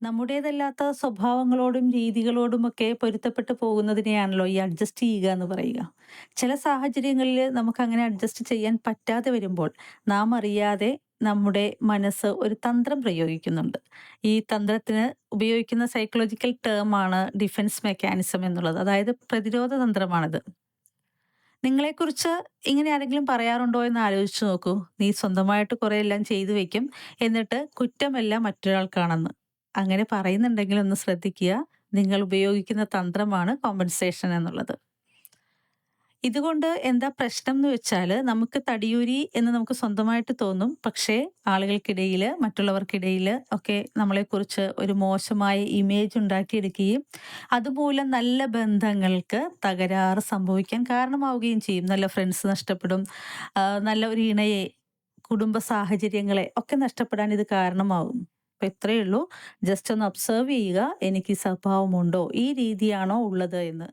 നമ്മുടേതല്ലാത്ത സ്വഭാവങ്ങളോടും രീതികളോടുമൊക്കെ പൊരുത്തപ്പെട്ടു പോകുന്നതിനെയാണല്ലോ ഈ അഡ്ജസ്റ്റ് ചെയ്യുക എന്ന് പറയുക. ചില സാഹചര്യങ്ങളിൽ നമുക്കങ്ങനെ അഡ്ജസ്റ്റ് ചെയ്യാൻ പറ്റാതെ വരുമ്പോൾ നാം അറിയാതെ നമ്മുടെ മനസ്സ് ഒരു തന്ത്രം പ്രയോഗിക്കുന്നുണ്ട്. ഈ തന്ത്രത്തിന് ഉപയോഗിക്കുന്ന സൈക്കോളജിക്കൽ ടേമാണ് ഡിഫൻസ് മെക്കാനിസം എന്നുള്ളത്. അതായത് പ്രതിരോധ തന്ത്രമാണിത്. നിങ്ങളെക്കുറിച്ച് ഇങ്ങനെ ആരെങ്കിലും പറയാറുണ്ടോ എന്ന് ആലോചിച്ചു നോക്കൂ. നീ സ്വന്തമായിട്ട് കുറെ എല്ലാം ചെയ്തു വെക്കും. എന്നിട്ട് കുറ്റമെല്ലാം മറ്റൊരാൾക്കാണെന്ന്. അങ്ങനെ പറയുന്നുണ്ടെങ്കിൽ ഒന്ന് ശ്രദ്ധിക്കുക. നിങ്ങൾ ഉപയോഗിക്കുന്ന തന്ത്രമാണ് കോമ്പൻസേഷൻ എന്നുള്ളത്. ഇതുകൊണ്ട് എന്താ പ്രശ്നം എന്ന് വെച്ചാല്, നമുക്ക് തടിയൂരി എന്ന് നമുക്ക് സ്വന്തമായിട്ട് തോന്നും. പക്ഷേ ആളുകൾക്കിടയില്, മറ്റുള്ളവർക്കിടയില് ഒക്കെ നമ്മളെക്കുറിച്ച് ഒരു മോശമായ ഇമേജ് ഉണ്ടാക്കിയെടുക്കുകയും, അതുമൂലം നല്ല ബന്ധങ്ങൾക്ക് തകരാറ് സംഭവിക്കാൻ കാരണമാവുകയും ചെയ്യും. നല്ല ഫ്രണ്ട്സ് നഷ്ടപ്പെടും. നല്ല ഒരു ഇണയെ, കുടുംബ സാഹചര്യങ്ങളെ ഒക്കെ നഷ്ടപ്പെടാൻ ഇത് കാരണമാവും. അപ്പൊ ഇത്രയേ ഉള്ളൂ. ജസ്റ്റ് ഒന്ന് ഒബ്സർവ് ചെയ്യുക. എനിക്ക് ഈ സ്വഭാവമുണ്ടോ? ഈ രീതിയാണോ ഉള്ളത് എന്ന്.